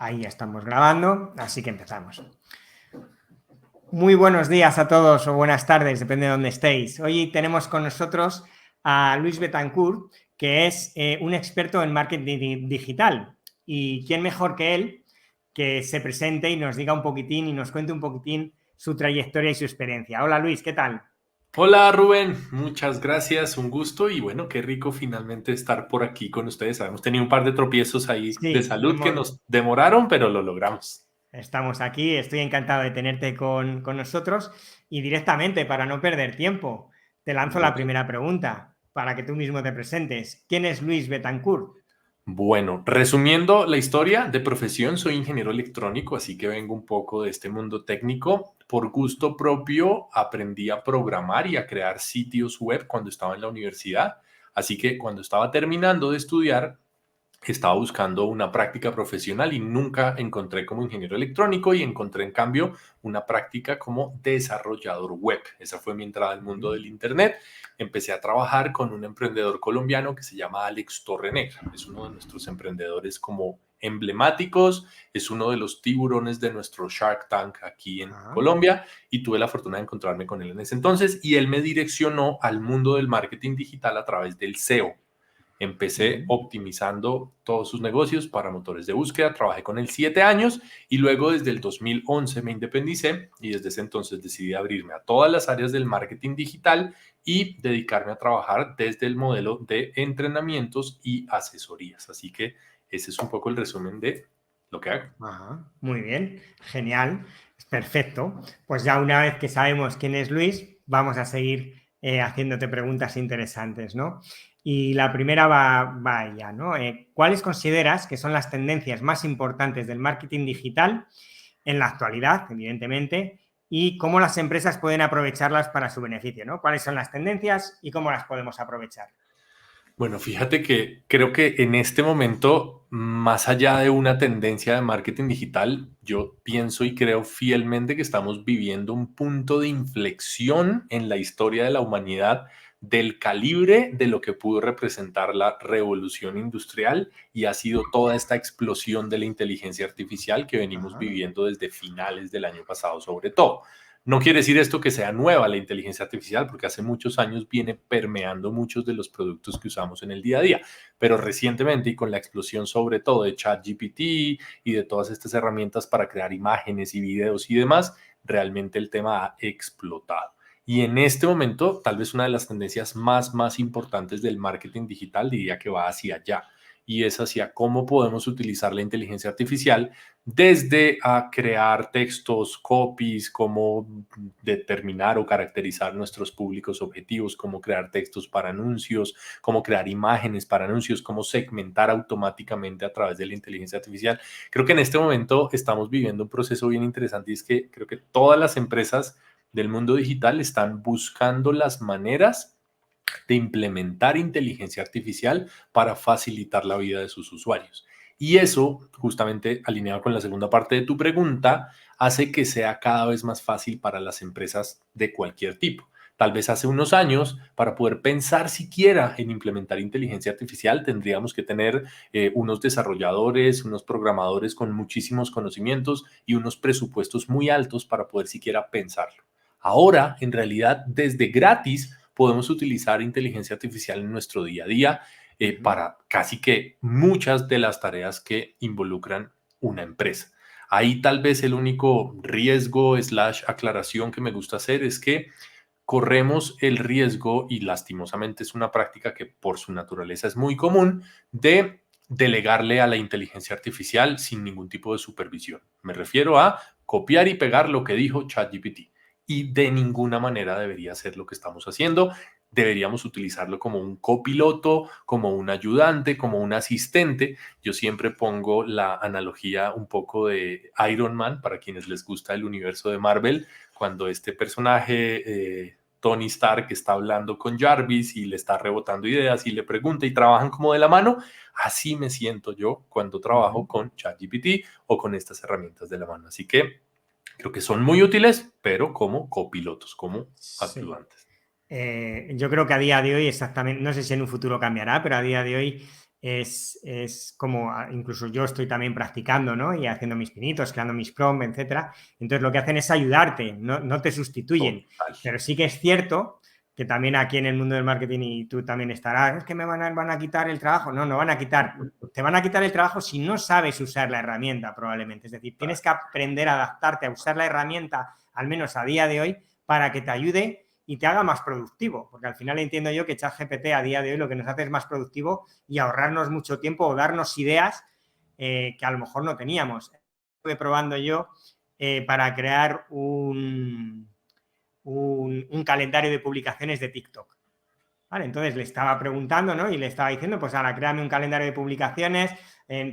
Ahí estamos grabando, así que empezamos. Muy buenos días a todos o buenas tardes, depende de dónde estéis. Hoy tenemos con nosotros a Luis Betancourt, que es un experto en marketing digital. ¿Y quién mejor que él que se presente y nos diga un poquitín y nos cuente un poquitín su trayectoria y su experiencia? Hola Luis, ¿qué tal? Hola Rubén, muchas gracias, un gusto y bueno, qué rico finalmente estar por aquí con ustedes. Hemos tenido un par de tropiezos ahí de Sí, salud que nos demoraron, pero lo logramos. estamos aquí, estoy encantado de tenerte con nosotros y directamente, para no perder tiempo, te lanzo la Mucho. primera pregunta para que tú mismo te presentes. ¿Quién es Luis Betancourt? Bueno, resumiendo la historia, de profesión soy ingeniero electrónico, así que vengo un poco de este mundo técnico. Por gusto propio aprendí a programar y a crear sitios web cuando estaba en la universidad, así que cuando estaba terminando de estudiar estaba buscando una práctica profesional y nunca encontré como ingeniero electrónico y encontré en cambio una práctica como desarrollador web. Esa fue mi entrada al mundo del Internet. Empecé a trabajar con un emprendedor colombiano que se llama Alex Torrenegra. Es uno de nuestros emprendedores como emblemáticos, es uno de los tiburones de nuestro Shark Tank aquí en Ah, Colombia y tuve la fortuna de encontrarme con él en ese entonces y él me direccionó al mundo del marketing digital a través del SEO. Empecé bien. optimizando todos sus negocios para motores de búsqueda, trabajé con él 7 años y luego desde el 2011 me independicé y desde ese entonces decidí abrirme a todas las áreas del marketing digital y dedicarme a trabajar desde el modelo de entrenamientos y asesorías. Así que ese es un poco el resumen de lo que hago. Ajá, muy bien, genial, perfecto. Pues ya una vez que sabemos quién es Luis, vamos a seguir haciéndote preguntas interesantes, ¿no? Y la primera va ya, ¿no? ¿Cuáles consideras que son las tendencias más importantes del marketing digital en la actualidad, evidentemente, y cómo las empresas pueden aprovecharlas para su beneficio, ¿no? ¿Cuáles son las tendencias y cómo las podemos aprovechar? Bueno, fíjate que creo que en este momento, más allá de una tendencia de marketing digital, yo pienso y creo fielmente que estamos viviendo un punto de inflexión en la historia de la humanidad del calibre de lo que pudo representar la revolución industrial y ha sido toda esta explosión de la inteligencia artificial que venimos Ajá, viviendo desde finales del año pasado, sobre todo. No quiere decir esto que sea nueva la inteligencia artificial, porque hace muchos años viene permeando muchos de los productos que usamos en el día a día, pero recientemente y con la explosión sobre todo de ChatGPT y de todas estas herramientas para crear imágenes y videos y demás, realmente el tema ha explotado. Y en este momento, tal vez una de las tendencias más importantes del marketing digital diría que va hacia allá y es hacia cómo podemos utilizar la inteligencia artificial desde a crear textos, copies, cómo determinar o caracterizar nuestros públicos objetivos, cómo crear textos para anuncios, cómo crear imágenes para anuncios, cómo segmentar automáticamente a través de la inteligencia artificial. Creo que en este momento estamos viviendo un proceso bien interesante y es que creo que todas las empresas del mundo digital están buscando las maneras de implementar inteligencia artificial para facilitar la vida de sus usuarios. Y eso, justamente alineado con la segunda parte de tu pregunta, hace que sea cada vez más fácil para las empresas de cualquier tipo. Tal vez hace unos años, para poder pensar siquiera en implementar inteligencia artificial, tendríamos que tener unos desarrolladores, unos programadores con muchísimos conocimientos y unos presupuestos muy altos para poder siquiera pensarlo. Ahora, en realidad, desde gratis, podemos utilizar inteligencia artificial en nuestro día a día uh-huh. para casi que muchas de las tareas que involucran una empresa. Ahí tal vez el único riesgo slash aclaración que me gusta hacer es que corremos el riesgo, y lastimosamente es una práctica que por su naturaleza es muy común, de delegarle a la inteligencia artificial sin ningún tipo de supervisión. Me refiero a copiar y pegar lo que dijo ChatGPT. Y de ninguna manera debería ser lo que estamos haciendo. Deberíamos utilizarlo como un copiloto, como un ayudante, como un asistente. Yo siempre pongo la analogía un poco de Iron Man, para quienes les gusta el universo de Marvel, cuando este personaje, Tony Stark, está hablando con Jarvis y le está rebotando ideas y le pregunta y trabajan como de la mano. Así me siento yo cuando trabajo Uh-huh. con ChatGPT o con estas herramientas de la mano. Así que creo que son muy útiles, pero como copilotos, como Sí. ayudantes. Yo creo que a día de hoy exactamente, no sé si en un futuro cambiará, pero a día de hoy es como, incluso yo estoy también practicando, ¿no? Y haciendo mis pinitos, creando mis prompts, etcétera. Entonces lo que hacen es ayudarte, no te sustituyen. Total. Pero sí que es cierto que también aquí en el mundo del marketing, y tú también estarás, es que me van a quitar el trabajo. No van a quitar. Te van a quitar el trabajo si no sabes usar la herramienta, probablemente. Es decir, tienes que aprender a adaptarte a usar la herramienta, al menos a día de hoy, para que te ayude y te haga más productivo. Porque al final entiendo yo que ChatGPT a día de hoy lo que nos hace es más productivo y ahorrarnos mucho tiempo o darnos ideas que a lo mejor no teníamos. Estuve probando yo para crear un calendario de publicaciones de TikTok. ¿Vale? Entonces le estaba preguntando, ¿no? Y le estaba diciendo, pues ahora créame un calendario de publicaciones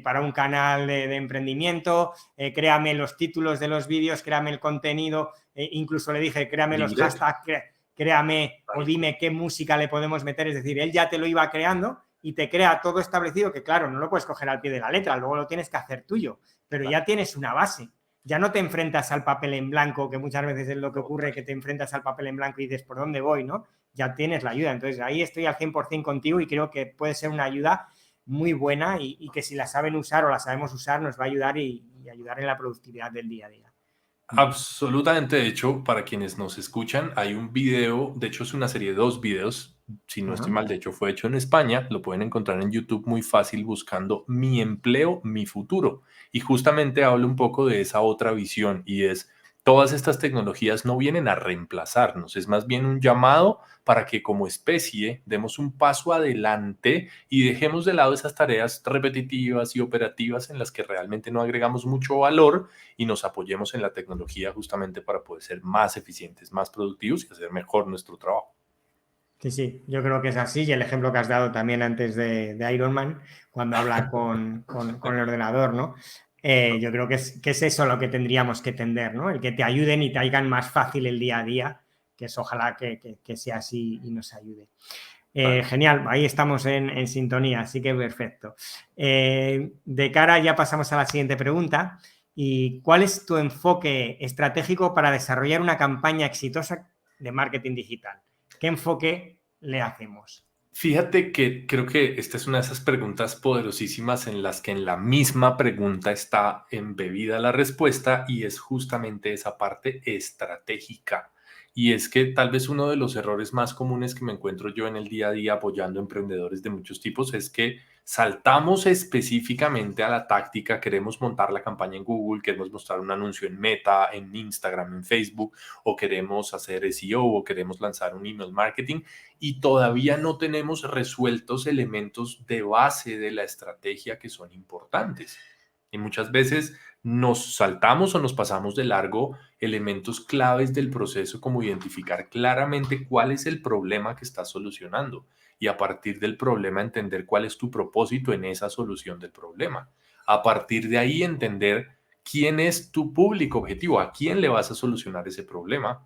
para un canal de emprendimiento, créame los títulos de los vídeos, créame el contenido, incluso le dije, créame los hashtags, créame o dime qué música le podemos meter. Es decir, él ya te lo iba creando y te crea todo establecido, que claro, no lo puedes coger al pie de la letra, luego lo tienes que hacer tuyo, pero ya tienes una base. Ya no te enfrentas al papel en blanco, que muchas veces es lo que ocurre, que te enfrentas al papel en blanco y dices, ¿por dónde voy? ¿No? Ya tienes la ayuda. Entonces ahí estoy al 100% contigo y creo que puede ser una ayuda muy buena y que si la saben usar o la sabemos usar nos va a ayudar y ayudar en la productividad del día a día. Absolutamente. De hecho, para quienes nos escuchan, hay un video, de hecho es una serie de 2 videos, si no estoy mal, de hecho fue hecho en España, lo pueden encontrar en YouTube muy fácil buscando Mi empleo, mi futuro. Y justamente hablo un poco de esa otra visión y es, todas estas tecnologías no vienen a reemplazarnos, es más bien un llamado para que como especie demos un paso adelante y dejemos de lado esas tareas repetitivas y operativas en las que realmente no agregamos mucho valor y nos apoyemos en la tecnología justamente para poder ser más eficientes, más productivos y hacer mejor nuestro trabajo. Sí, yo creo que es así y el ejemplo que has dado también antes de Iron Man, cuando habla con el ordenador, ¿no? Yo creo que es eso lo que tendríamos que tender, ¿no? El que te ayuden y te hagan más fácil el día a día, que es ojalá que sea así y nos ayude. Genial, ahí estamos en sintonía, así que perfecto. De cara ya pasamos a la siguiente pregunta. ¿Y cuál es tu enfoque estratégico para desarrollar una campaña exitosa de marketing digital? ¿Qué enfoque le hacemos? Fíjate que creo que esta es una de esas preguntas poderosísimas en las que en la misma pregunta está embebida la respuesta y es justamente esa parte estratégica. Y es que tal vez uno de los errores más comunes que me encuentro yo en el día a día apoyando emprendedores de muchos tipos es que saltamos específicamente a la táctica, queremos montar la campaña en Google, queremos mostrar un anuncio en Meta, en Instagram, en Facebook, o queremos hacer SEO, o queremos lanzar un email marketing y todavía no tenemos resueltos elementos de base de la estrategia que son importantes. Y muchas veces nos saltamos o nos pasamos de largo elementos claves del proceso como identificar claramente cuál es el problema que estás solucionando y a partir del problema entender cuál es tu propósito en esa solución del problema. A partir de ahí entender quién es tu público objetivo, a quién le vas a solucionar ese problema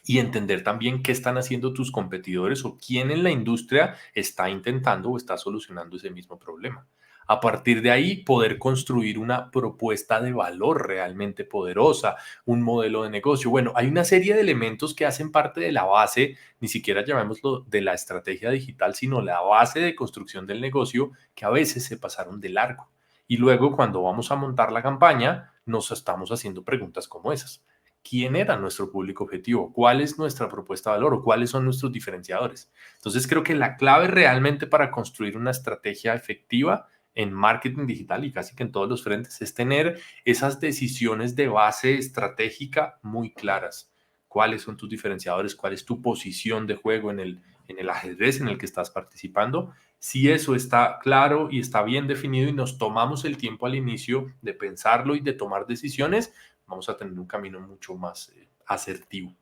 y entender también qué están haciendo tus competidores o quién en la industria está intentando o está solucionando ese mismo problema. A partir de ahí, poder construir una propuesta de valor realmente poderosa, un modelo de negocio. Bueno, hay una serie de elementos que hacen parte de la base, ni siquiera llamémoslo de la estrategia digital, sino la base de construcción del negocio que a veces se pasaron de largo. Y luego, cuando vamos a montar la campaña, nos estamos haciendo preguntas como esas. ¿Quién era nuestro público objetivo? ¿Cuál es nuestra propuesta de valor o cuáles son nuestros diferenciadores? Entonces creo que la clave realmente para construir una estrategia efectiva en marketing digital y casi que en todos los frentes es tener esas decisiones de base estratégica muy claras. ¿Cuáles son tus diferenciadores? ¿Cuál es tu posición de juego en el ajedrez en el que estás participando? Si eso está claro y está bien definido y nos tomamos el tiempo al inicio de pensarlo y de tomar decisiones, vamos a tener un camino mucho más asertivo.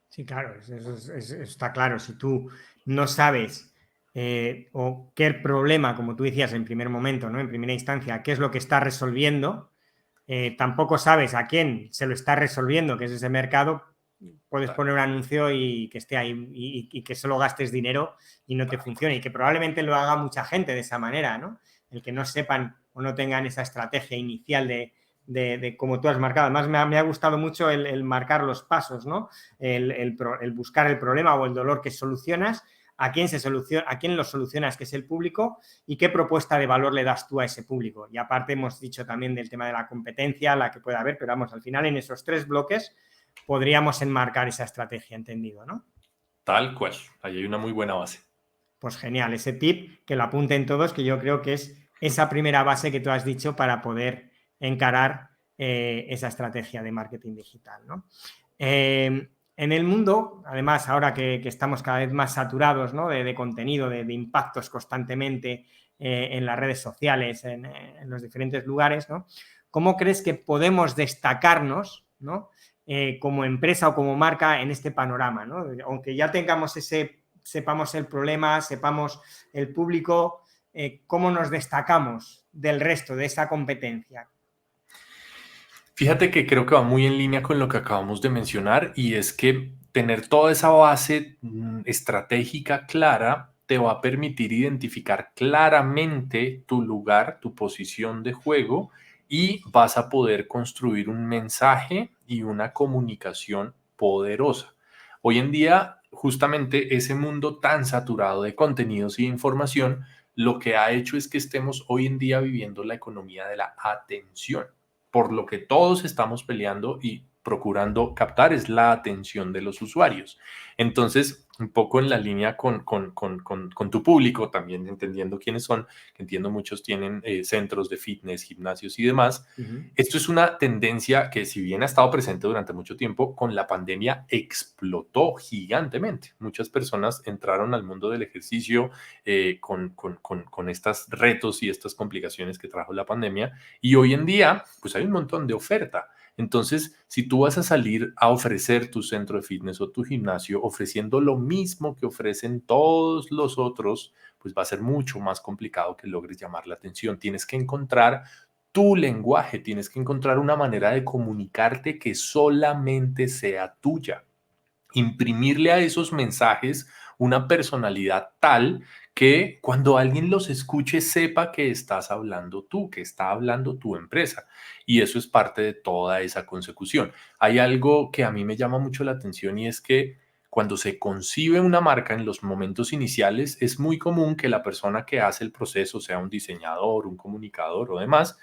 Sí, claro, eso está claro. Si tú no sabes o qué problema, como tú decías en primer momento, ¿no? En primera instancia, qué es lo que está resolviendo, tampoco sabes a quién se lo está resolviendo, que es ese mercado, puedes poner un anuncio y que esté ahí y que solo gastes dinero y no te funcione. Y que probablemente lo haga mucha gente de esa manera, ¿no? El que no sepan o no tengan esa estrategia inicial de como tú has marcado. Además, me ha gustado mucho el marcar los pasos, ¿no? El buscar el problema o el dolor que solucionas a quién lo solucionas, que es el público, y qué propuesta de valor le das tú a ese público. Y aparte hemos dicho también del tema de la competencia, la que pueda haber, pero vamos, al final en esos 3 bloques podríamos enmarcar esa estrategia, entendido, ¿no? Tal cual, ahí hay una muy buena base. Pues genial, ese tip que lo apunten todos, que yo creo que es esa primera base que tú has dicho para poder encarar esa estrategia de marketing digital, ¿no? En el mundo, además, ahora que estamos cada vez más saturados, ¿no?, de contenido, de impactos constantemente en las redes sociales, en los diferentes lugares, ¿no? ¿Cómo crees que podemos destacarnos, ¿no?, como empresa o como marca en este panorama, ¿no? Aunque ya sepamos el problema, sepamos el público, ¿cómo nos destacamos del resto de esa competencia? Fíjate que creo que va muy en línea con lo que acabamos de mencionar y es que tener toda esa base estratégica clara te va a permitir identificar claramente tu lugar, tu posición de juego y vas a poder construir un mensaje y una comunicación poderosa. Hoy en día, justamente ese mundo tan saturado de contenidos y de información, lo que ha hecho es que estemos hoy en día viviendo la economía de la atención. Por lo que todos estamos peleando y procurando captar es la atención de los usuarios. Entonces, un poco en la línea con tu público, también entendiendo quiénes son, que entiendo muchos tienen centros de fitness, gimnasios y demás. Esto es una tendencia que, si bien ha estado presente durante mucho tiempo, con la pandemia explotó gigantemente. Muchas personas entraron al mundo del ejercicio con estos retos y estas complicaciones que trajo la pandemia, y hoy en día pues hay un montón de oferta. Entonces, si tú vas a salir a ofrecer tu centro de fitness o tu gimnasio ofreciendo lo mismo que ofrecen todos los otros, pues va a ser mucho más complicado que logres llamar la atención. Tienes que encontrar tu lenguaje, tienes que encontrar una manera de comunicarte que solamente sea tuya. Imprimirle a esos mensajes una personalidad tal que cuando alguien los escuche sepa que estás hablando tú, que está hablando tu empresa. Y eso es parte de toda esa consecución. Hay algo que a mí me llama mucho la atención y es que cuando se concibe una marca en los momentos iniciales, es muy común que la persona que hace el proceso, sea un diseñador, un comunicador o demás,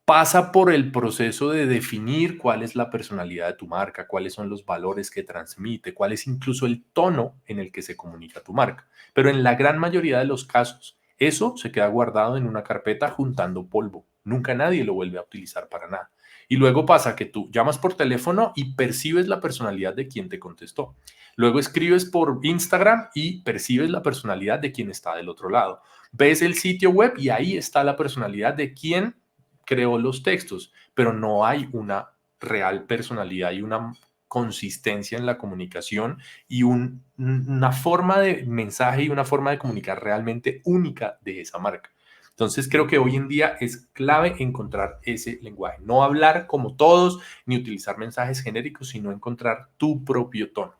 pasa por el proceso de definir cuál es la personalidad de tu marca, cuáles son los valores que transmite, cuál es incluso el tono en el que se comunica tu marca. Pero en la gran mayoría de los casos, eso se queda guardado en una carpeta juntando polvo. Nunca nadie lo vuelve a utilizar para nada. Y luego pasa que tú llamas por teléfono y percibes la personalidad de quien te contestó. Luego escribes por Instagram y percibes la personalidad de quien está del otro lado. Ves el sitio web y ahí está la personalidad de quien creó los textos, pero no hay una real personalidad y una consistencia en la comunicación y una forma de mensaje y una forma de comunicar realmente única de esa marca. Entonces creo que hoy en día es clave encontrar ese lenguaje, no hablar como todos ni utilizar mensajes genéricos, sino encontrar tu propio tono.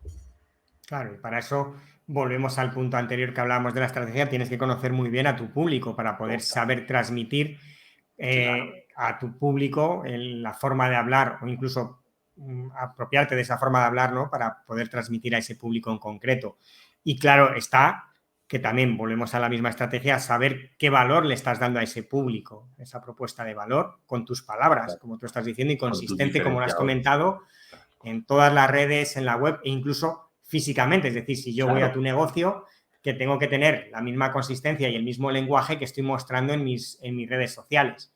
Claro, y para eso volvemos al punto anterior que hablábamos de la estrategia, tienes que conocer muy bien a tu público para poder Total, saber transmitir claro. a tu público la forma de hablar o incluso apropiarte de esa forma de hablar, ¿no?, para poder transmitir a ese público en concreto. Y claro, está que también volvemos a la misma estrategia, saber qué valor le estás dando a ese público, esa propuesta de valor con tus palabras, como tú estás diciendo, y Con tus consistente, como lo has diferenciadores. comentado, en todas las redes, en la web e incluso físicamente. Es decir, si yo voy a Claro. tu negocio, que tengo que tener la misma consistencia y el mismo lenguaje que estoy mostrando en mis redes sociales.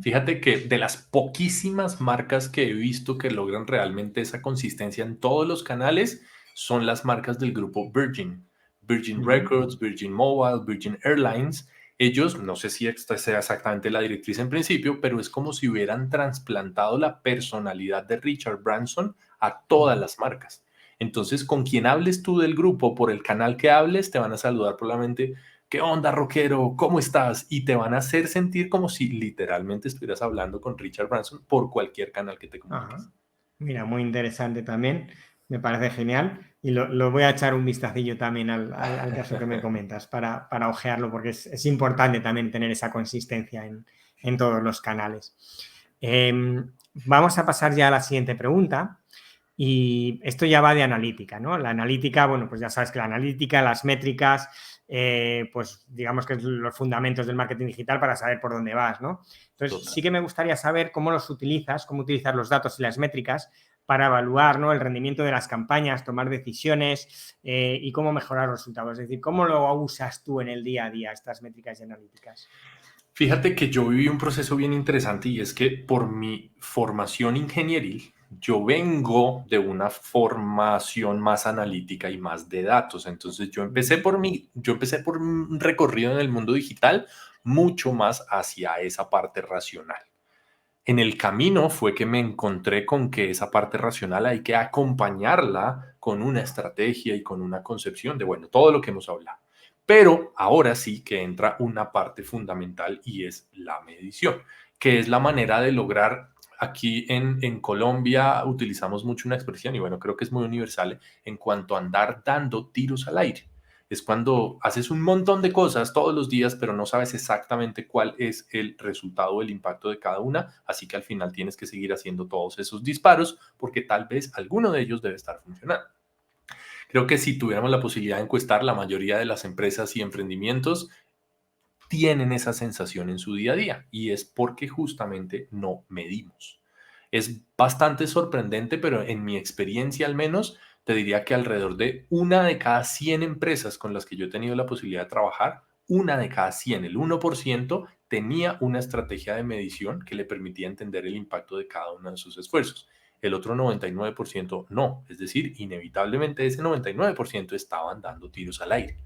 Fíjate que de las poquísimas marcas que he visto que logran realmente esa consistencia en todos los canales son las marcas del grupo Virgin. Virgin Records, Virgin Mobile, Virgin Airlines. Ellos, no sé si esta sea exactamente la directriz en principio, pero es como si hubieran trasplantado la personalidad de Richard Branson a todas las marcas. Entonces, con quien hables tú del grupo, por el canal que hables, te van a saludar probablemente: ¿qué onda, rockero? ¿Cómo estás? Y te van a hacer sentir como si literalmente estuvieras hablando con Richard Branson por cualquier canal que te comuniques. Ajá. Mira, muy interesante también, me parece genial y lo voy a echar un vistacillo también al caso que me comentas para ojearlo, porque es importante también tener esa consistencia en todos los canales. Vamos a pasar ya a la siguiente pregunta, Y esto ya va de analítica, ¿no? La analítica, bueno, pues ya sabes que la analítica, las métricas, pues digamos que es los fundamentos del marketing digital para saber por dónde vas, ¿no? Entonces, Total. sí que me gustaría saber cómo los utilizas, cómo utilizar los datos y las métricas para evaluar, ¿no?, el rendimiento de las campañas, tomar decisiones y cómo mejorar los resultados. Es decir, ¿cómo lo usas tú en el día a día, estas métricas y analíticas? Fíjate que yo viví un proceso bien interesante y es que por mi formación ingenieril, yo vengo de una formación más analítica y más de datos. Entonces yo empecé por un recorrido en el mundo digital mucho más hacia esa parte racional. En el camino fue que me encontré con que esa parte racional hay que acompañarla con una estrategia y con una concepción de, bueno, todo lo que hemos hablado. Pero ahora sí que entra una parte fundamental y es la medición, que es la manera de lograr, aquí en Colombia utilizamos mucho una expresión y bueno, creo que es muy universal en cuanto a andar dando tiros al aire. Es cuando haces un montón de cosas todos los días, pero no sabes exactamente cuál es el resultado o el impacto de cada una, así que al final tienes que seguir haciendo todos esos disparos porque tal vez alguno de ellos debe estar funcionando. Creo que si tuviéramos la posibilidad de encuestar, la mayoría de las empresas y emprendimientos tienen esa sensación en su día a día y es porque justamente no medimos. Es bastante sorprendente, pero en mi experiencia al menos, te diría que alrededor de una de cada 100 empresas con las que yo he tenido la posibilidad de trabajar, una de cada 100, el 1%, tenía una estrategia de medición que le permitía entender el impacto de cada uno de sus esfuerzos. El otro 99% no, es decir, inevitablemente ese 99% estaban dando tiros al aire.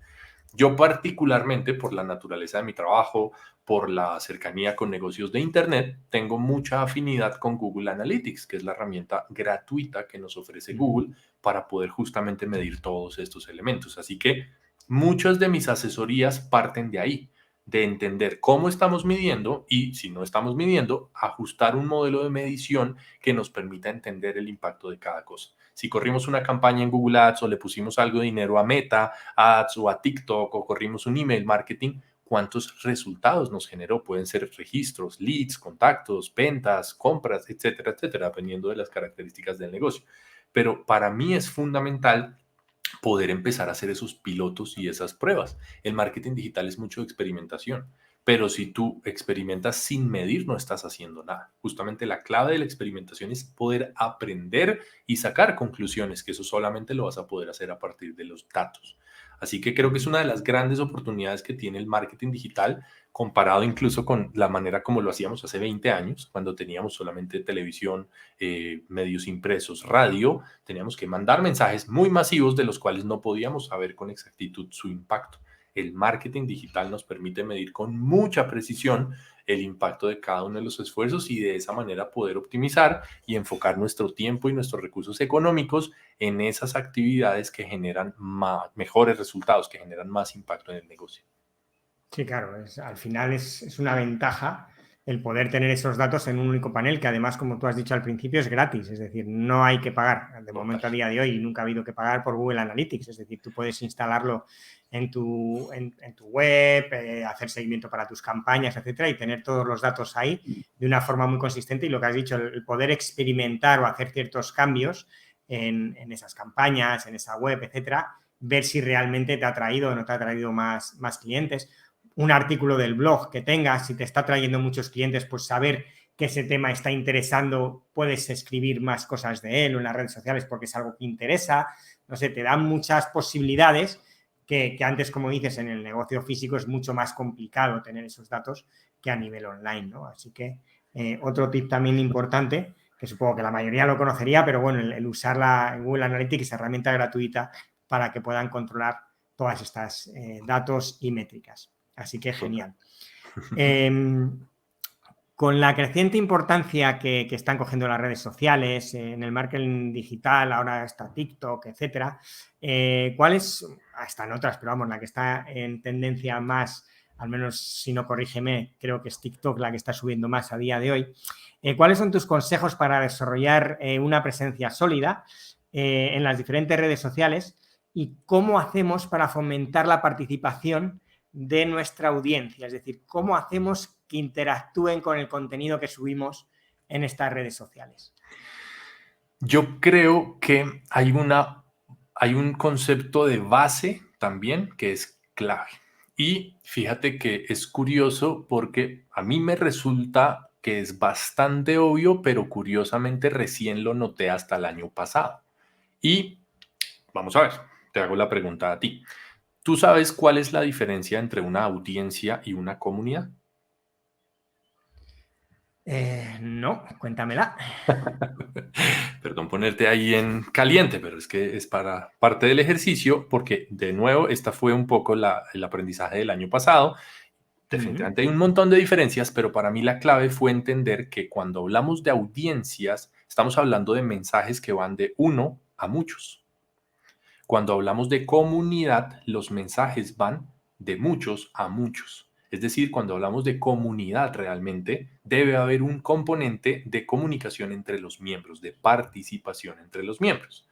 Yo particularmente, por la naturaleza de mi trabajo, por la cercanía con negocios de Internet, tengo mucha afinidad con Google Analytics, que es la herramienta gratuita que nos ofrece Google para poder justamente medir todos estos elementos. Así que muchas de mis asesorías parten de ahí, de entender cómo estamos midiendo y, si no estamos midiendo, ajustar un modelo de medición que nos permita entender el impacto de cada cosa. Si corrimos una campaña en Google Ads o le pusimos algo de dinero a Meta, Ads o a TikTok o corrimos un email marketing, ¿cuántos resultados nos generó? Pueden ser registros, leads, contactos, ventas, compras, etcétera, etcétera, dependiendo de las características del negocio. Pero para mí es fundamental poder empezar a hacer esos pilotos y esas pruebas. El marketing digital es mucho de experimentación, pero si tú experimentas sin medir, no estás haciendo nada. Justamente la clave de la experimentación es poder aprender y sacar conclusiones, que eso solamente lo vas a poder hacer a partir de los datos. Así que creo que es una de las grandes oportunidades que tiene el marketing digital comparado incluso con la manera como lo hacíamos hace 20 años, cuando teníamos solamente televisión, medios impresos, radio, teníamos que mandar mensajes muy masivos de los cuales no podíamos saber con exactitud su impacto. El marketing digital nos permite medir con mucha precisión el impacto de cada uno de los esfuerzos y de esa manera poder optimizar y enfocar nuestro tiempo y nuestros recursos económicos en esas actividades que generan mejores resultados, que generan más impacto en el negocio. Sí, claro, al final es una ventaja el poder tener esos datos en un único panel que además, como tú has dicho al principio, es gratis, es decir, no hay que pagar. De Total. momento a día de hoy nunca ha habido que pagar por Google Analytics, es decir, tú puedes instalarlo en tu web, hacer seguimiento para tus campañas, etcétera, y tener todos los datos ahí de una forma muy consistente y lo que has dicho, el poder experimentar o hacer ciertos cambios en esas campañas, en esa web, etcétera, ver si realmente te ha traído o no te ha traído más clientes. Un artículo del blog que tengas, si te está trayendo muchos clientes, pues saber que ese tema está interesando, puedes escribir más cosas de él o en las redes sociales porque es algo que interesa. No sé, te dan muchas posibilidades que antes, como dices, en el negocio físico es mucho más complicado tener esos datos que a nivel online, ¿no? Así que otro tip también importante, que supongo que la mayoría lo conocería, pero bueno, el usar la Google Analytics, herramienta gratuita para que puedan controlar todas estas datos y métricas. Así que Total. genial. Con la creciente importancia que están cogiendo las redes sociales, en el marketing digital, ahora está TikTok, etcétera, ¿cuál es, hasta en otras, pero vamos, la que está en tendencia más, al menos si no corrígeme, creo que es TikTok la que está subiendo más a día de hoy? ¿Cuáles son tus consejos para desarrollar una presencia sólida en las diferentes redes sociales y cómo hacemos para fomentar la participación de nuestra audiencia? Es decir, cómo hacemos que interactúen con el contenido que subimos en estas redes sociales. Yo creo que hay un concepto de base también que es clave. Y fíjate que es curioso porque a mí me resulta que es bastante obvio, pero curiosamente recién lo noté hasta el año pasado. Y vamos a ver, te hago la pregunta a ti. ¿Tú sabes cuál es la diferencia entre una audiencia y una comunidad? No, cuéntamela. Perdón ponerte ahí en caliente, pero es que es para parte del ejercicio, porque de nuevo, esta fue un poco el aprendizaje del año pasado. Ujú. Definitivamente hay un montón de diferencias, pero para mí la clave fue entender que cuando hablamos de audiencias, estamos hablando de mensajes que van de uno a muchos. Cuando hablamos de comunidad, los mensajes van de muchos a muchos. Es decir, cuando hablamos de comunidad realmente, debe haber un componente de comunicación entre los miembros, de participación entre los miembros.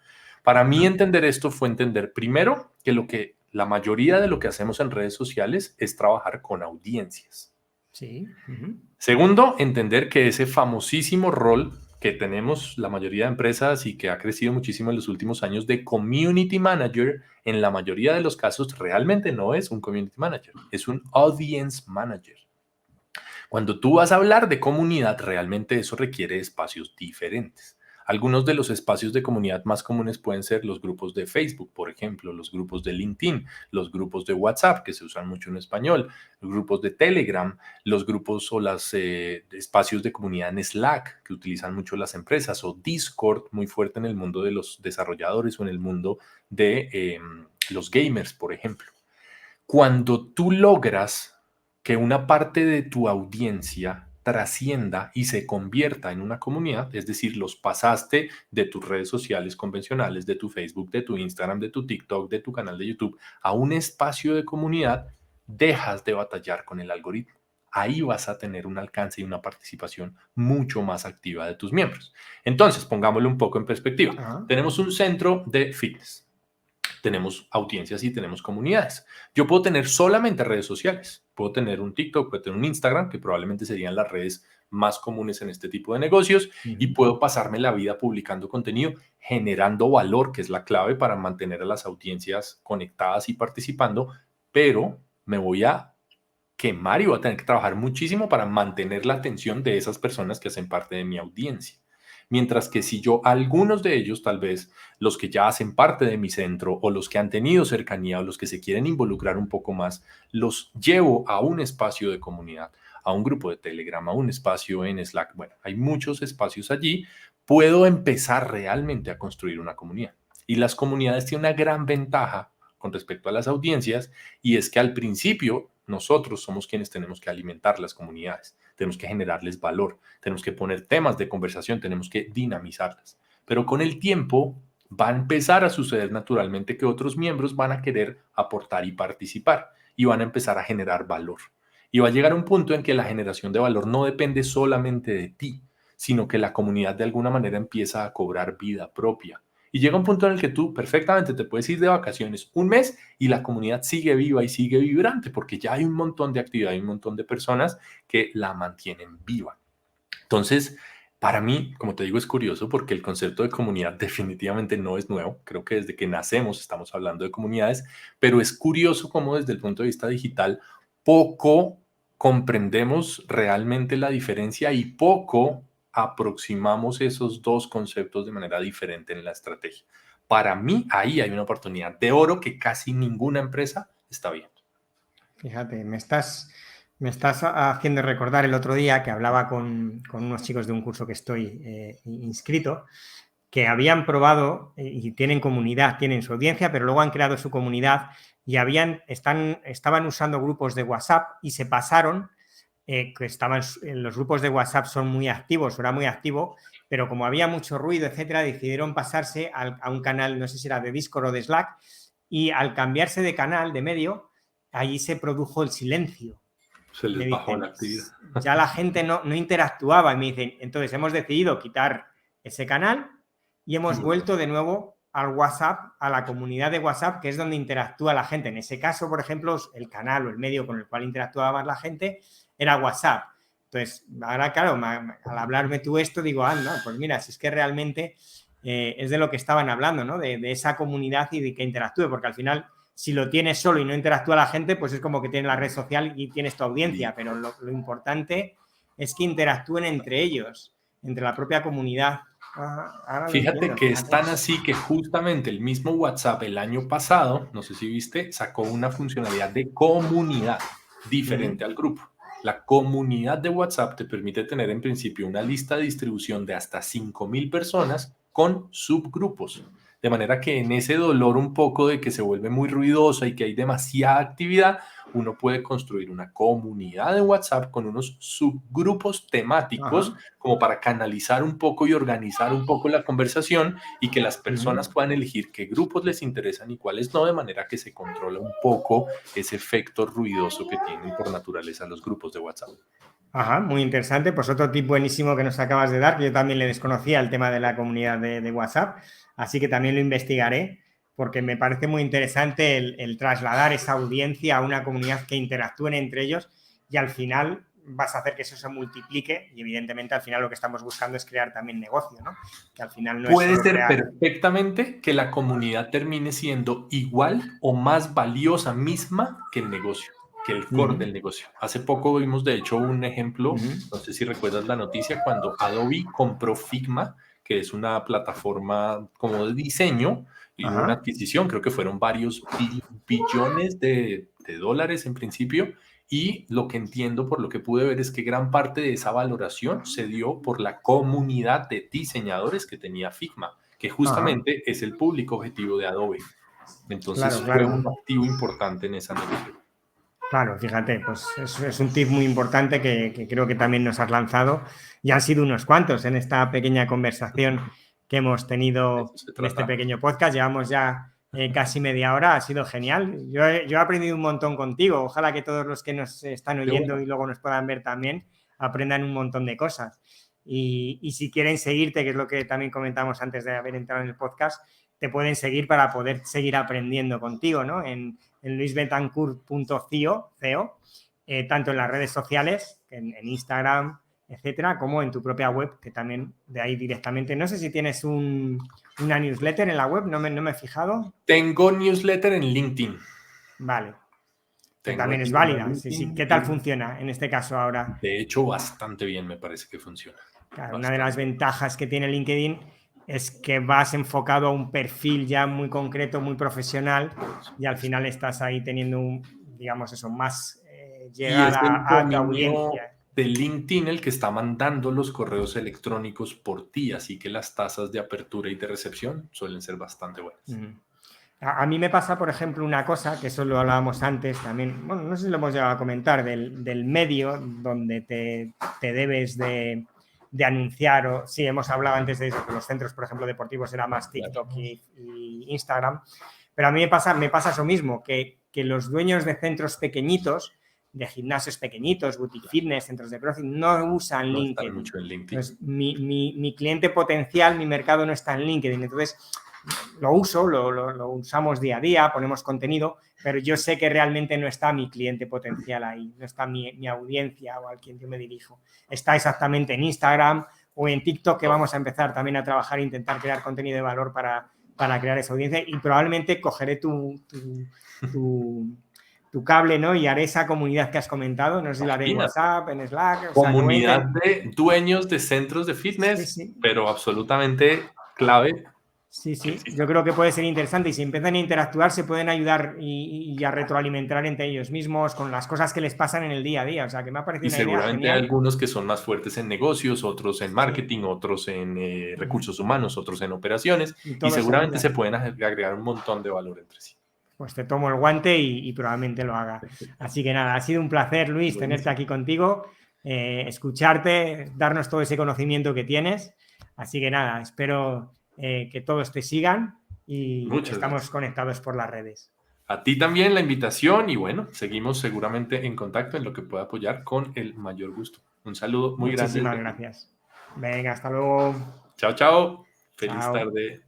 Para mí Ajá. entender esto fue entender primero que la mayoría de lo que hacemos en redes sociales es trabajar con audiencias. Sí. Ujú. Segundo, entender que ese famosísimo rol que tenemos la mayoría de empresas y que ha crecido muchísimo en los últimos años de community manager, en la mayoría de los casos realmente no es un community manager, es un audience manager. Cuando tú vas a hablar de comunidad, realmente eso requiere espacios diferentes. Algunos de los espacios de comunidad más comunes pueden ser los grupos de Facebook, por ejemplo, los grupos de LinkedIn, los grupos de WhatsApp, que se usan mucho en español, los grupos de Telegram, los grupos o los espacios de comunidad en Slack, que utilizan mucho las empresas, o Discord, muy fuerte en el mundo de los desarrolladores o en el mundo de los gamers, por ejemplo. Cuando tú logras que una parte de tu audiencia trascienda y se convierta en una comunidad, es decir, los pasaste de tus redes sociales convencionales, de tu Facebook, de tu Instagram, de tu TikTok, de tu canal de YouTube, a un espacio de comunidad, dejas de batallar con el algoritmo. Ahí vas a tener un alcance y una participación mucho más activa de tus miembros. Entonces, pongámoslo un poco en perspectiva. Ah, Tenemos un centro de fitness, tenemos audiencias y tenemos comunidades. Yo puedo tener solamente redes sociales, puedo tener un TikTok, puedo tener un Instagram, que probablemente serían las redes más comunes en este tipo de negocios, y ujú. puedo pasarme la vida publicando contenido, generando valor, que es la clave para mantener a las audiencias conectadas y participando, pero me voy a quemar y voy a tener que trabajar muchísimo para mantener la atención de esas personas que hacen parte de mi audiencia. Mientras que si yo, algunos de ellos, tal vez los que ya hacen parte de mi centro o los que han tenido cercanía o los que se quieren involucrar un poco más, los llevo a un espacio de comunidad, a un grupo de Telegram, a un espacio en Slack. Bueno, hay muchos espacios allí. Puedo empezar realmente a construir una comunidad. Y las comunidades tienen una gran ventaja con respecto a las audiencias, y es que al principio nosotros somos quienes tenemos que alimentar las comunidades, tenemos que generarles valor, tenemos que poner temas de conversación, tenemos que dinamizarlas. Pero con el tiempo va a empezar a suceder naturalmente que otros miembros van a querer aportar y participar y van a empezar a generar valor. Y va a llegar un punto en que la generación de valor no depende solamente de ti, sino que la comunidad de alguna manera empieza a cobrar vida propia. Y llega un punto en el que tú perfectamente te puedes ir de vacaciones un mes y la comunidad sigue viva y sigue vibrante porque ya hay un montón de actividad, hay un montón de personas que la mantienen viva. Entonces, para mí, como te digo, es curioso porque el concepto de comunidad definitivamente no es nuevo. Creo que desde que nacemos estamos hablando de comunidades, pero es curioso cómo desde el punto de vista digital poco comprendemos realmente la diferencia y poco aproximamos esos dos conceptos de manera diferente en la estrategia. Para mí, ahí hay una oportunidad de oro que casi ninguna empresa está viendo. Fíjate, me estás haciendo recordar el otro día que hablaba con unos chicos de un curso que estoy inscrito, que habían probado y tienen comunidad, tienen su audiencia, pero luego han creado su comunidad y estaban usando grupos de WhatsApp y se pasaron, que estaban en los grupos de WhatsApp son muy activos, era muy activo, pero como había mucho ruido, etcétera, decidieron pasarse a un canal, no sé si era de Discord o de Slack, y al cambiarse de canal, de medio, allí se produjo el silencio. Se Me les bajó la dicen, actividad. ya la gente no interactuaba y me dicen, entonces hemos decidido quitar ese canal y hemos vuelto de nuevo al WhatsApp, a la comunidad de WhatsApp, que es donde interactúa la gente. En ese caso, por ejemplo, el canal o el medio con el cual interactuaba más la gente era WhatsApp. Entonces, ahora, claro, al hablarme tú esto, digo, anda, pues mira, si es que realmente es de lo que estaban hablando, ¿no? De esa comunidad y de que interactúe, porque al final, si lo tienes solo y no interactúa la gente, pues es como que tienes la red social y tienes tu audiencia, pero lo importante es que interactúen entre ellos, entre la propia comunidad. Ahora lo Fíjate entiendo, que es fíjate. tan así que justamente el mismo WhatsApp el año pasado, no sé si viste, sacó una funcionalidad de comunidad diferente al grupo. La comunidad de WhatsApp te permite tener en principio una lista de distribución de hasta 5.000 personas con subgrupos. De manera que en ese dolor un poco de que se vuelve muy ruidosa y que hay demasiada actividad, uno puede construir una comunidad de WhatsApp con unos subgrupos temáticos como para canalizar un poco y organizar un poco la conversación y que las personas puedan elegir qué grupos les interesan y cuáles no, de manera que se controla un poco ese efecto ruidoso que tienen por naturaleza los grupos de WhatsApp. Ajá, muy interesante. Pues otro tip buenísimo que nos acabas de dar, que yo también le desconocía el tema de la comunidad de WhatsApp, así que también lo investigaré, porque me parece muy interesante el trasladar esa audiencia a una comunidad que interactúen entre ellos y al final vas a hacer que eso se multiplique y evidentemente al final lo que estamos buscando es crear también negocio, ¿no? Que al final no Puede es solo ser crear... perfectamente que la comunidad termine siendo igual o más valiosa misma que el negocio, que el core del negocio. Hace poco vimos, de hecho, un ejemplo, no sé si recuerdas la noticia, cuando Adobe compró Figma, que es una plataforma como de diseño, y hubo una adquisición, creo que fueron varios billones de dólares en principio, y lo que entiendo por lo que pude ver es que gran parte de esa valoración se dio por la comunidad de diseñadores que tenía Figma, que justamente es el público objetivo de Adobe. Entonces fue un activo importante en esa negociación. Claro, fíjate, pues es un tip muy importante que creo que también nos has lanzado. Ya han sido unos cuantos en esta pequeña conversación que hemos tenido en este pequeño podcast. Llevamos ya casi media hora, ha sido genial. Yo he aprendido un montón contigo. Ojalá que todos los que nos están oyendo y luego nos puedan ver también aprendan un montón de cosas. Y si quieren seguirte, que es lo que también comentamos antes de haber entrado en el podcast, te pueden seguir para poder seguir aprendiendo contigo, ¿no? En luisbetancourt.co, tanto en las redes sociales, en Instagram, etcétera, como en tu propia web, que también de ahí directamente. No sé si tienes una newsletter en la web, no me he fijado. Tengo newsletter en LinkedIn. Vale. Que Tengo también es válida. Sí. ¿Qué tal funciona en este caso ahora? De hecho, bastante bien me parece que funciona. Claro, una de las ventajas que tiene LinkedIn es que vas enfocado a un perfil ya muy concreto, muy profesional, y al final estás ahí teniendo digamos eso, más llegada a tu audiencia. De LinkedIn el que está mandando los correos electrónicos por ti, así que las tasas de apertura y de recepción suelen ser bastante buenas. A mí me pasa, por ejemplo, una cosa, que eso lo hablábamos antes también, bueno, no sé si lo hemos llegado a comentar, del medio donde te debes de anunciar, o sí, hemos hablado antes de eso, que los centros, por ejemplo, deportivos era más TikTok y Instagram, pero a mí me pasa eso mismo, que los dueños de centros pequeñitos, de gimnasios pequeñitos, boutique fitness, centros de CrossFit, no usan LinkedIn. Mucho en LinkedIn. Entonces, mi cliente potencial, mi mercado no está en LinkedIn, entonces lo uso, lo usamos día a día, ponemos contenido, pero yo sé que realmente no está mi cliente potencial ahí, no está mi audiencia o al quien yo me dirijo. Está exactamente en Instagram o en TikTok, que vamos a empezar también a trabajar e intentar crear contenido de valor para crear esa audiencia, y probablemente cogeré tu cable, ¿no? Y haré esa comunidad que has comentado, no sé si la haré en WhatsApp, en Slack. Comunidad de dueños de centros de fitness, sí. Pero absolutamente clave. Sí, yo creo que puede ser interesante, y si empiezan a interactuar se pueden ayudar y a retroalimentar entre ellos mismos con las cosas que les pasan en el día a día, o sea que me ha parecido una idea genial. Seguramente hay algunos que son más fuertes en negocios, otros en marketing, otros en recursos humanos, otros en operaciones, y seguramente se pueden agregar un montón de valor entre sí. Pues te tomo el guante y probablemente lo haga. Así que nada, ha sido un placer, Luis, tenerte aquí contigo, escucharte, darnos todo ese conocimiento que tienes. Así que nada, espero que todos te sigan y estamos conectados por las redes. A ti también la invitación y bueno, seguimos seguramente en contacto en lo que pueda apoyar con el mayor gusto. Un saludo muy grande. Muchísimas gracias. Venga, hasta luego. Chao, chao. Feliz tarde.